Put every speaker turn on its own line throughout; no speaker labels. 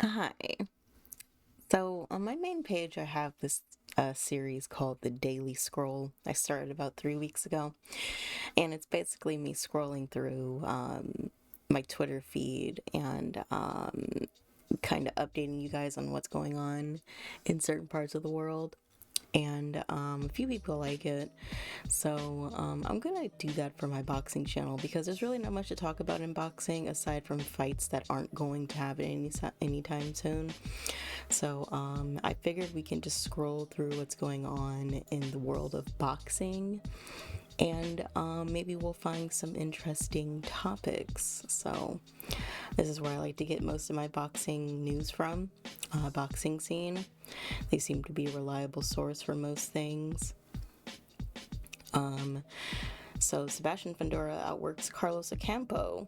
Hi. So on my main page, I have this series called The Daily Scroll. I started about 3 weeks ago, and it's basically me scrolling through my Twitter feed and kind of updating you guys on what's going on in certain parts of the world. And a few people like it. So I'm gonna do that for my boxing channel because there's really not much to talk about in boxing aside from fights that aren't going to happen anytime soon. So I figured we can just scroll through what's going on in the world of boxing and maybe we'll find some interesting topics. So this is where I like to get most of my boxing news from, boxing scene. They seem to be a reliable source for most things. Um, so Sebastian Fundora outworks Carlos Ocampo.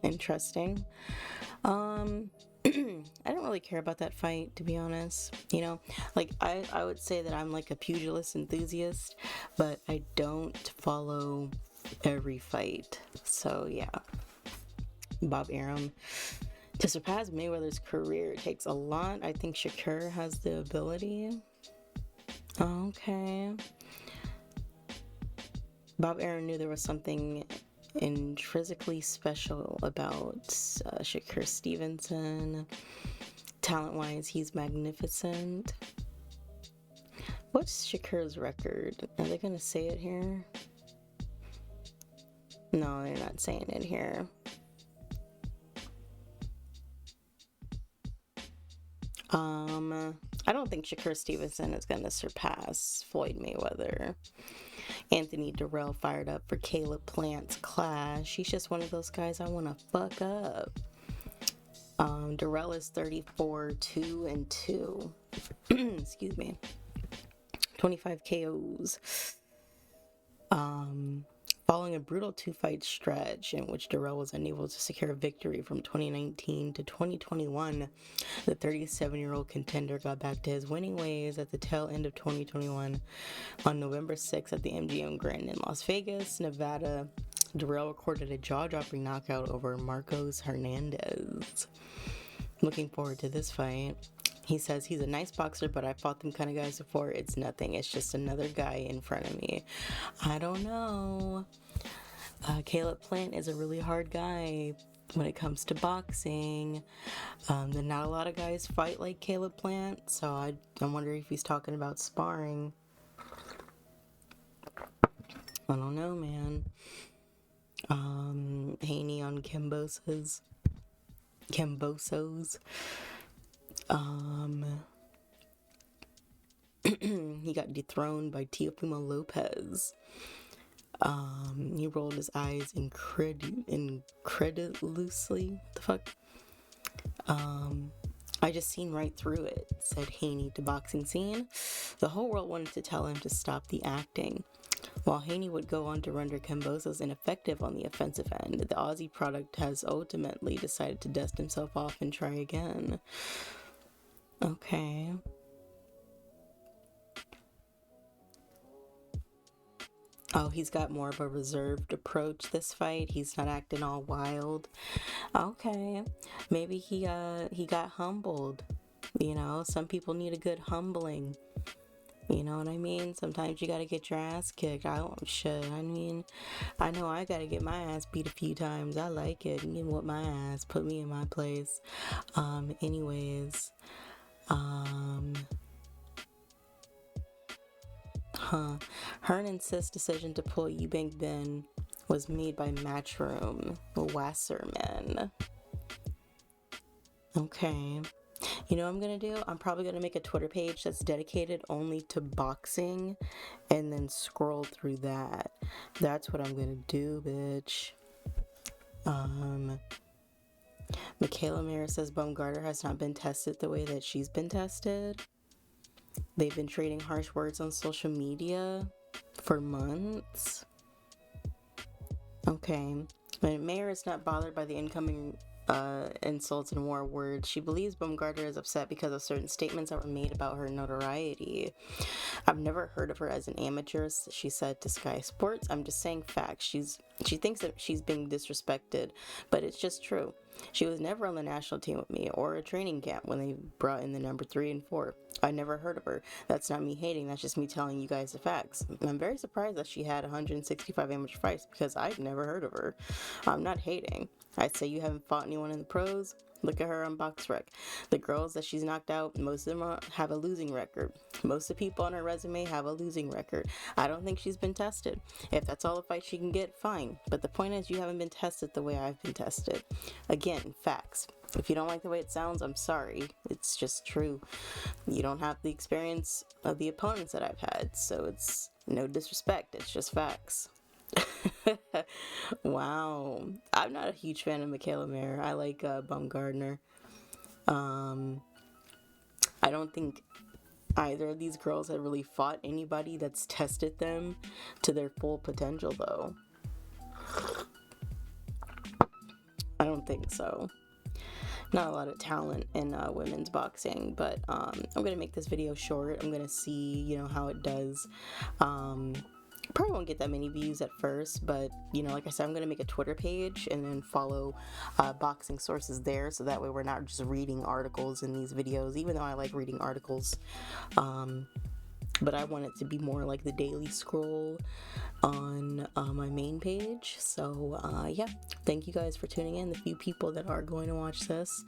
Interesting. Um, I don't really care about that fight, to be honest. Like I would say that I'm like a pugilist enthusiast, but I don't follow every fight. So yeah, Bob Arum. To surpass Mayweather's career takes a lot. I think Shakur has the ability. Okay. Bob Arum knew there was something intrinsically special about Shakur Stevenson. Talent wise, he's magnificent. What's Shakur's record? Are they gonna say it here? No, they're not saying it here. I don't think Shakur Stevenson is gonna surpass Floyd Mayweather. Anthony Durrell fired up for Caleb Plant's clash. He's just one of those guys I want to fuck up. Durrell is 34, 2 and 2. Excuse me. 25 KOs. Following a brutal two-fight stretch in which Durrell was unable to secure a victory from 2019 to 2021, the 37-year-old contender got back to his winning ways at the tail end of 2021. On November 6th at the MGM Grand in Las Vegas, Nevada, Durrell recorded a jaw-dropping knockout over Marcos Hernandez. Looking forward to this fight. He says he's a nice boxer, but I fought them kind of guys before. It's nothing. It's just another guy in front of me. I don't know. Caleb Plant is a really hard guy when it comes to boxing. Not a lot of guys fight like Caleb Plant, so I wonder if he's talking about sparring. I don't know, man. Haney on Cambosos. He got dethroned by Teofimo Lopez. He rolled his eyes incredulously. The fuck? I just seen right through it, said Haney to Boxing Scene. The whole world wanted to tell him to stop the acting. While Haney would go on to render Cambosos ineffective on the offensive end, the Aussie product has ultimately decided to dust himself off and try again. Okay. Oh, he's got more of a reserved approach this fight. He's not acting all wild. Okay. Maybe he got humbled. Some people need a good humbling. You know what I mean? Sometimes you gotta get your ass kicked. I don't shit. I mean, I know I gotta get my ass beat a few times. I like it. You can whoop my ass. Put me in my place. Anyways. Hearn insists decision to pull Eubank Bin was made by Matchroom Wasserman. Okay. You know what I'm gonna do? I'm probably gonna make a Twitter page that's dedicated only to boxing and then scroll through that. That's what I'm gonna do, bitch. Michaela Mayer says Baumgartner has not been tested the way that she's been tested. They've been trading harsh words on social media for months. Okay. But Mayer is not bothered by the incoming insults and more words. She believes Baumgartner is upset because of certain statements that were made about her notoriety. I've never heard of her as an amateur, she said to Sky Sports. I'm just saying facts. She thinks that she's being disrespected, but it's just true. She was never on the national team with me or a training camp when they brought in the number 3 and 4. I never heard of her. That's not me hating, that's just me telling you guys the facts. I'm very surprised that she had 165 amateur fights because I've never heard of her. I'm not hating. I'd say you haven't fought anyone in the pros. Look at her on BoxRec. The girls that she's knocked out, most of them have a losing record. Most of the people on her resume have a losing record. I don't think she's been tested. If that's all the fight she can get, fine. But the point is, you haven't been tested the way I've been tested. Again, facts. If you don't like the way it sounds, I'm sorry. It's just true. You don't have the experience of the opponents that I've had, so it's no disrespect. It's just facts. Wow. I'm not a huge fan of Michaela Mayer. I like Baumgartner. I don't think either of these girls have really fought anybody that's tested them to their full potential, though. I don't think so. Not a lot of talent in women's boxing, but I'm gonna make this video short. I'm gonna see, how it does. Probably won't get that many views at first, but like I said, I'm gonna make a Twitter page and then follow boxing sources there, so that way we're not just reading articles in these videos, even though I like reading articles. But I want it to be more like the daily scroll on my main page. So yeah, thank you guys for tuning in. The few people that are going to watch this.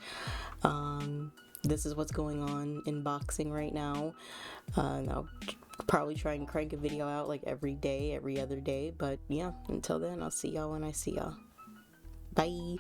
This is what's going on in boxing right now. I'll probably try and crank a video out like every day, every other day. But yeah, until then, I'll see y'all when I see y'all. Bye.